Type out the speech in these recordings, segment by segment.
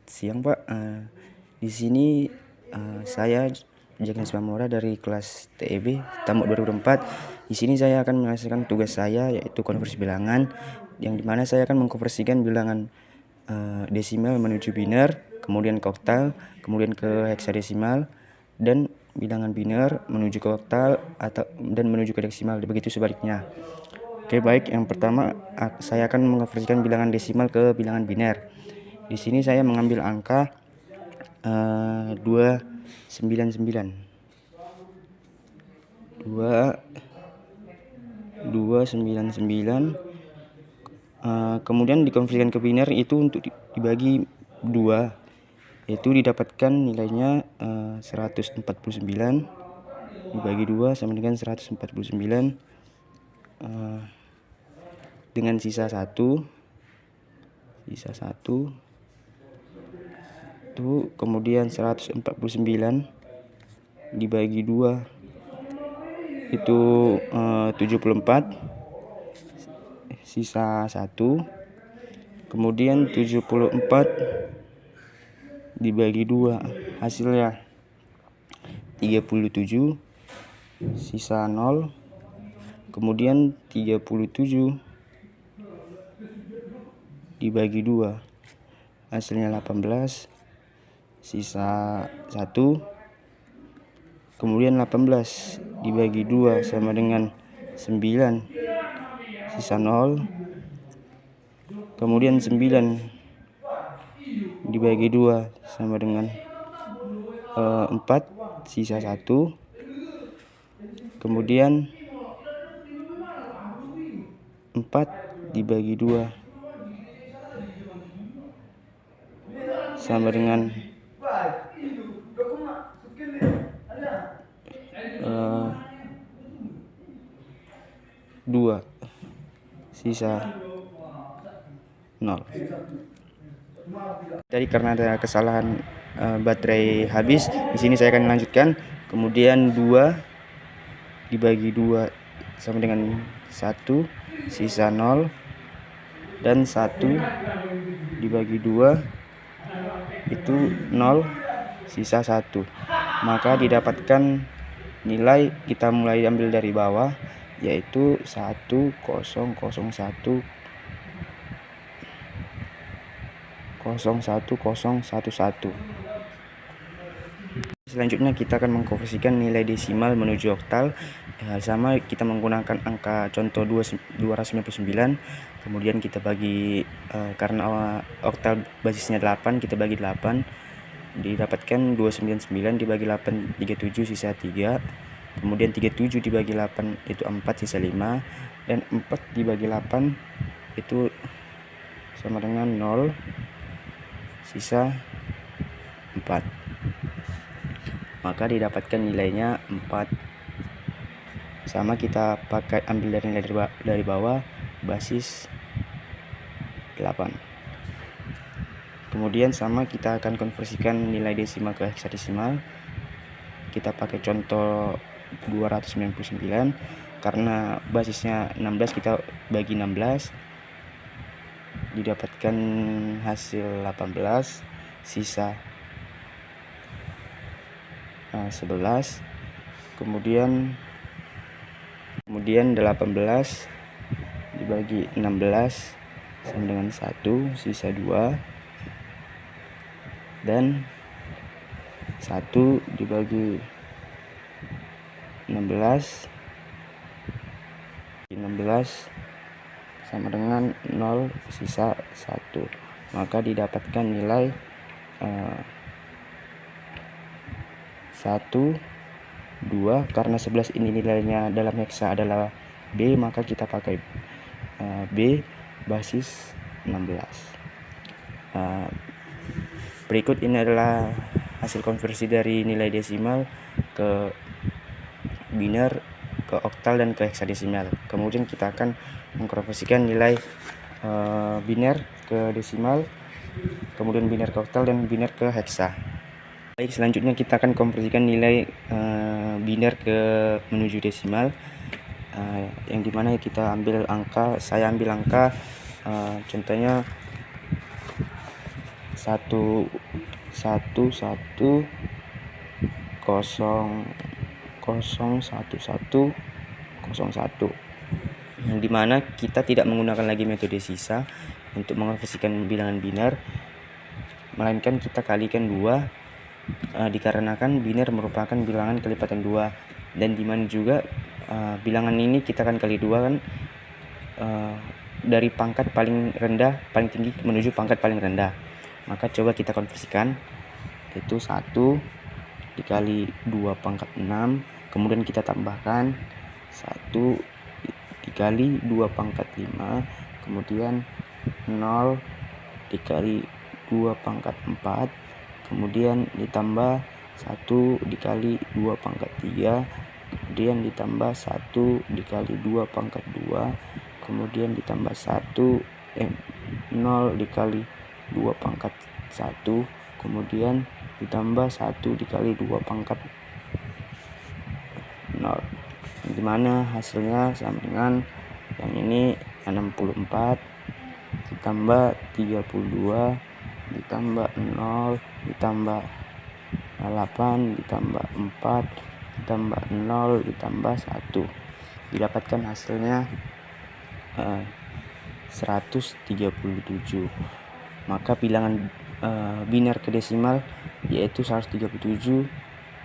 siang Pak. Di sini saya Jagnes Mamora dari kelas TEB Tamu 2004. Di sini saya akan menyelesaikan tugas saya, yaitu konversi bilangan, yang dimana saya akan mengkonversikan bilangan desimal menuju biner, kemudian ke oktal, kemudian ke heksadesimal, dan bilangan biner menuju ke oktal dan menuju ke desimal, begitu sebaliknya. Oke, baik. Yang pertama, saya akan mengkonversikan bilangan desimal ke bilangan biner. Di sini saya mengambil angka 299. Kemudian dikonversikan ke biner itu untuk dibagi 2, yaitu didapatkan nilainya 149 dibagi 2 sama dengan 149 dengan sisa 1 itu, kemudian 149 dibagi 2 itu 74, sisa 1, kemudian 74 dibagi 2 hasilnya 37, sisa 0, kemudian 37 dibagi 2 hasilnya 18, sisa 1, kemudian 18 dibagi 2 sama dengan 9, sisa 0, kemudian 9 dibagi 2 sama dengan 4, sisa 1, kemudian 4 dibagi 2 sama dengan 2, sisa 0. Jadi karena ada kesalahan baterai habis, di sini saya akan melanjutkan. Kemudian 2 dibagi 2 sama dengan 1, sisa 0, dan 1 dibagi 2 itu 0, sisa 1. Maka didapatkan nilai, kita mulai ambil dari bawah, yaitu 1001011. Selanjutnya kita akan mengkonversikan nilai desimal menuju oktal. Sama, kita menggunakan angka contoh 299, kemudian kita bagi, karena oktal basisnya 8, kita bagi 8, didapatkan 299 dibagi 8 37, sisa 3, kemudian 37 dibagi 8 itu 4, sisa 5, dan 4 dibagi 8 itu sama dengan 0, sisa 4. Maka didapatkan nilainya 4. Sama, kita pakai ambil dari nilai dari bawah, basis 8. Kemudian sama, kita akan konversikan nilai desimal ke heksadesimal. Kita pakai contoh 299, karena basisnya 16, kita bagi 16, didapatkan hasil 18, sisa 11, kemudian 18 dibagi 16 sama dengan 1, sisa 2, dan 1 dibagi 16 sama dengan 0, sisa 1. Maka didapatkan nilai 1, 2. Karena 11 ini nilainya dalam heksa adalah B, maka kita pakai B basis 16. Berikut ini adalah hasil konversi dari nilai desimal ke biner, ke oktal, dan ke heksadesimal. Kemudian kita akan mengkonversikan nilai biner ke desimal, kemudian biner ke oktal, dan biner ke heksa. Baik, selanjutnya kita akan konversikan nilai biner ke menuju desimal, yang dimana kita saya ambil angka contohnya 1 1 1 0 0 1 1 01, yang dimana kita tidak menggunakan lagi metode sisa untuk mengonversikan bilangan biner, melainkan kita kalikan 2, dikarenakan biner merupakan bilangan kelipatan 2, dan dimana juga bilangan ini kita akan kali 2 kan, dari pangkat paling tinggi menuju pangkat paling rendah. Maka coba kita konversikan, itu 1 dikali 2 pangkat 6, kemudian kita tambahkan 1 dikali 2 pangkat 5, kemudian 0 dikali 2 pangkat 4, kemudian ditambah 1 dikali 2 pangkat 3, kemudian ditambah 1 dikali 2 pangkat 2, kemudian ditambah 0 dikali 2 pangkat 1, kemudian ditambah 1 dikali 2 pangkat 0, dimana hasilnya sama dengan yang ini 64 ditambah 32 ditambah 0 ditambah 8 ditambah 4 ditambah 0 ditambah 1, didapatkan hasilnya 137. Maka bilangan biner ke desimal yaitu 137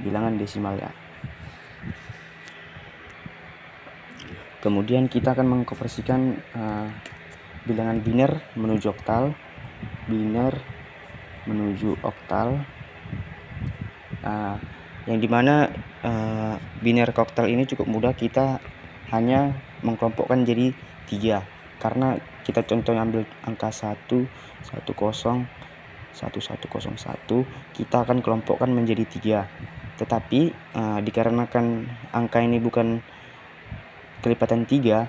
bilangan desimalnya. Kemudian kita akan mengkonversikan bilangan biner menuju oktal, biner menuju oktal, yang dimana biner ke oktal ini cukup mudah, kita hanya mengkelompokkan jadi 3, karena kita contohnya ambil angka 1 1 0 1 1 0 1, kita akan kelompokkan menjadi 3. Tetapi dikarenakan angka ini bukan kelipatan 3,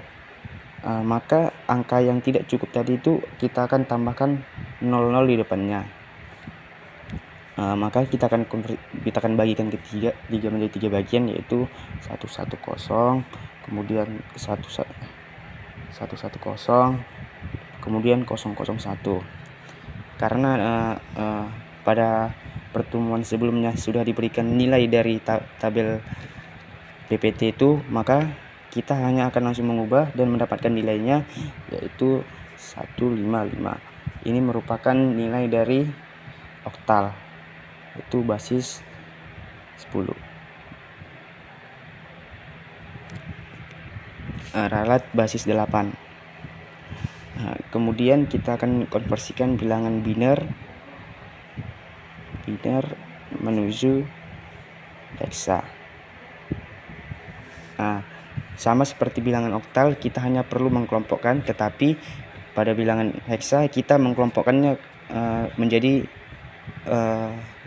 maka angka yang tidak cukup tadi itu kita akan tambahkan 00 di depannya. Maka kita akan bagikan ke 3 menjadi 3 bagian, yaitu 110, kemudian 110, kemudian 001. Karena pada pertemuan sebelumnya sudah diberikan nilai dari tabel PPT itu, maka kita hanya akan langsung mengubah dan mendapatkan nilainya, yaitu 155. Ini merupakan nilai dari oktal, itu basis 10. Ralat basis 8. Kemudian kita akan konversikan bilangan biner menuju heksa. Sama seperti bilangan oktal, kita hanya perlu mengkelompokkan, tetapi pada bilangan heksa kita mengkelompokkannya menjadi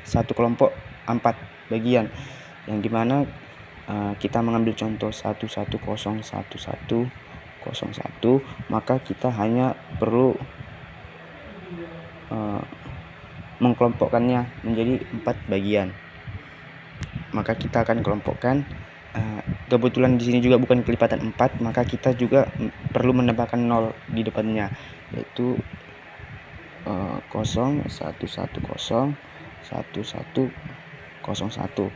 satu kelompok 4 bagian, yang dimana kita mengambil contoh 1101101, maka kita hanya perlu mengkelompokkannya menjadi 4 bagian. Maka kita akan kelompokkan. Kebetulan di sini juga bukan kelipatan 4, maka kita juga perlu menambahkan 0 di depannya, yaitu 0 1 1 0 1 1 0 1,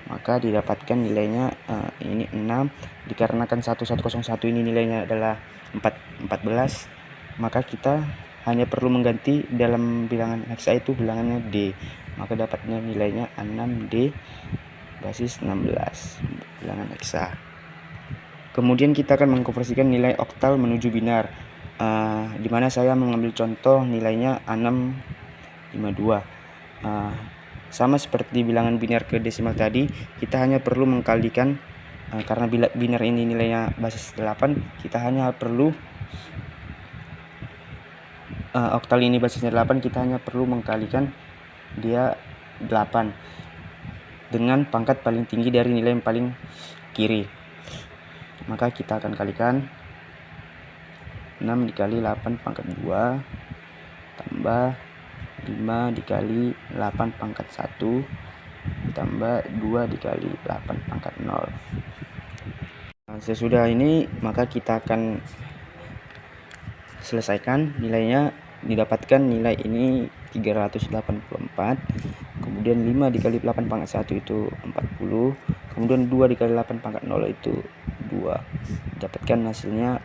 maka didapatkan nilainya ini 6. Dikarenakan 1101 ini nilainya adalah 14, maka kita hanya perlu mengganti dalam bilangan heksa itu bilangannya D, maka dapatnya nilainya 6D basis 16 bilangan heksa. Kemudian kita akan mengkonversikan nilai oktal menuju binar, dimana saya mengambil contoh nilainya 652. Sama seperti bilangan biner ke desimal tadi, kita hanya perlu mengkalikan, karena biner ini nilainya basis 8, kita hanya perlu oktal ini basisnya 8, kita hanya perlu mengkalikan dia 8 dengan pangkat paling tinggi dari nilai yang paling kiri. Maka kita akan kalikan 6 dikali 8 pangkat 2 tambah 5 dikali 8 pangkat 1 tambah 2 dikali 8 pangkat 0. Sesudah ini maka kita akan selesaikan nilainya. Didapatkan nilai ini 384. Kemudian 5 dikali 8 pangkat 1 itu 40. Kemudian 2 dikali 8 pangkat 0 itu 2. Dapatkan hasilnya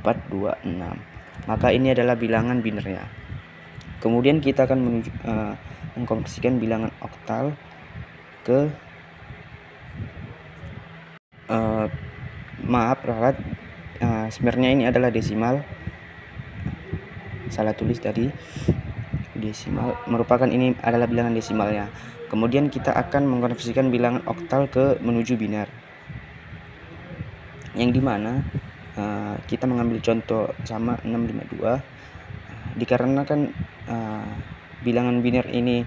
426. Maka ini adalah bilangan binernya. Kemudian kita akan mengkonversikan bilangan oktal ke maaf ralat, sebenarnya ini adalah desimal, salah tulis tadi. Desimal merupakan ini adalah bilangan desimalnya. Kemudian kita akan mengkonversikan bilangan oktal ke menuju biner, yang dimana kita mengambil contoh sama 652, dikarenakan bilangan biner ini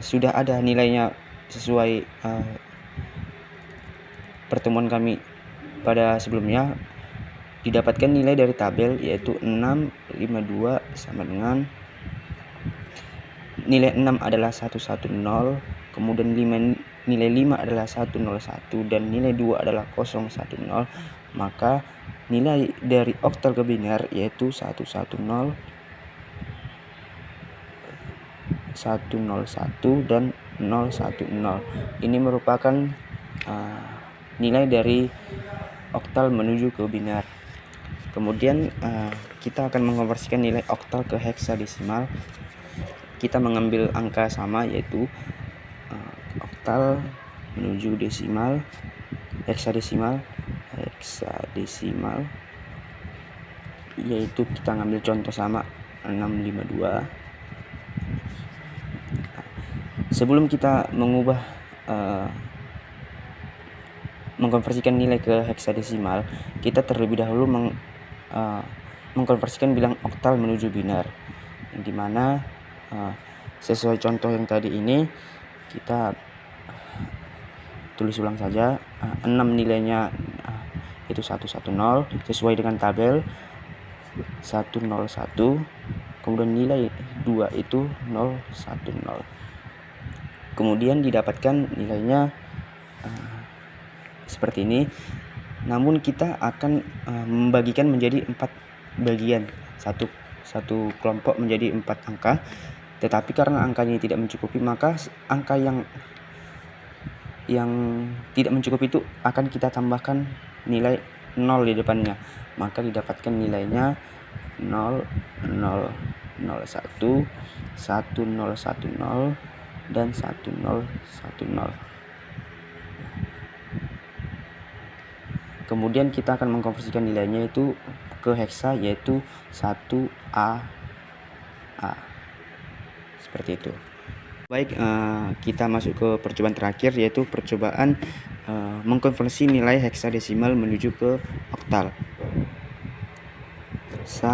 sudah ada nilainya sesuai pertemuan kami pada sebelumnya. Didapatkan nilai dari tabel, yaitu 652 sama dengan nilai 6 adalah 110, kemudian nilai 5 adalah 101, dan nilai 2 adalah 010. Maka nilai dari oktal ke biner yaitu 110, 101 dan 010. Ini merupakan nilai dari oktal menuju ke biner. Kemudian kita akan mengkonversikan nilai oktal ke heksadesimal. Kita mengambil angka sama, yaitu oktal menuju desimal, heksadesimal, yaitu kita ngambil contoh sama 652. Sebelum kita mengkonversikan nilai ke heksadesimal, kita terlebih dahulu mengkonversikan bilangan oktal menuju biner, yang dimana sesuai contoh yang tadi ini kita tulis ulang saja. 6 nilainya itu 110 sesuai dengan tabel 101, kemudian nilai 2 itu 010. Kemudian didapatkan nilainya seperti ini. Namun kita akan membagikan menjadi 4 bagian, satu kelompok menjadi 4 angka. Tetapi karena angkanya tidak mencukupi, maka angka yang tidak mencukupi itu akan kita tambahkan nilai 0 di depannya. Maka didapatkan nilainya 0, 0, 01, 1010, dan 1010. Kemudian kita akan mengkonversikan nilainya itu ke heksa, yaitu 1A. Seperti itu. Baik, kita masuk ke percobaan terakhir, yaitu percobaan mengkonversi nilai heksadesimal menuju ke oktal.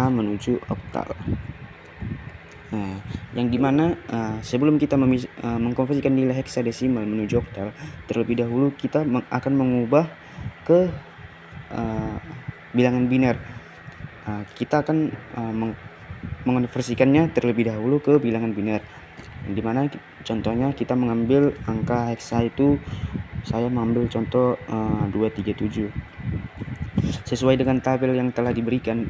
Menuju oktal. Yang dimana sebelum kita mengkonversikan nilai heksadesimal menuju oktal, terlebih dahulu kita akan mengubah ke bilangan biner. Kita akan mengonversikannya terlebih dahulu ke bilangan biner, dimana contohnya kita mengambil angka heksa itu, saya mengambil contoh 237. Sesuai dengan tabel yang telah diberikan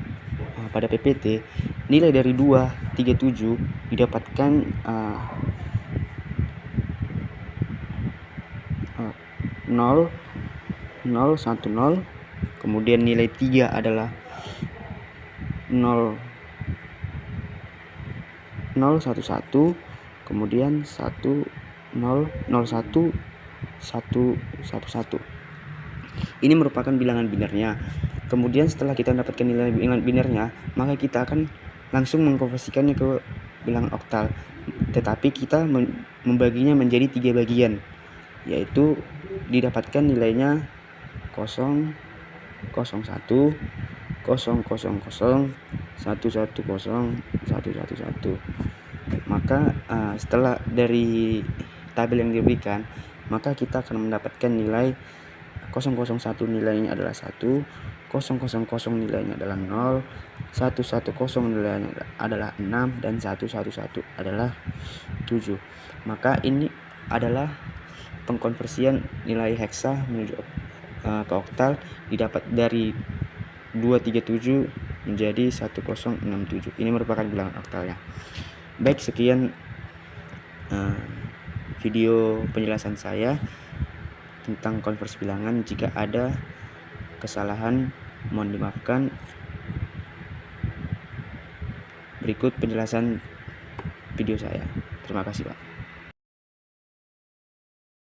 pada PPT, nilai dari 237 didapatkan 0, 0, 1, 0. Kemudian nilai 3 adalah 0, 0, 1, 1. Kemudian 1, 0, 0, 1, 1, 1, 1. Ini merupakan bilangan binernya. Kemudian setelah kita mendapatkan nilai bilangan binernya, maka kita akan langsung mengkonversikannya ke bilangan oktal. Tetapi kita membaginya menjadi 3 bagian, yaitu didapatkan nilainya 0, 01, 000, 110, 111. Maka setelah dari tabel yang diberikan, maka kita akan mendapatkan nilai 001 nilainya adalah 1, 000 nilainya adalah 0, 110 nilainya adalah 6, dan 111 adalah 7. Maka ini adalah pengkonversian nilai heksa menuju ke oktal, didapat dari 237 menjadi 1067. Ini merupakan bilangan oktalnya. Baik, sekian video penjelasan saya tentang konversi bilangan. Jika ada kesalahan mohon dimaafkan. Berikut penjelasan video saya. Terima kasih, Pak.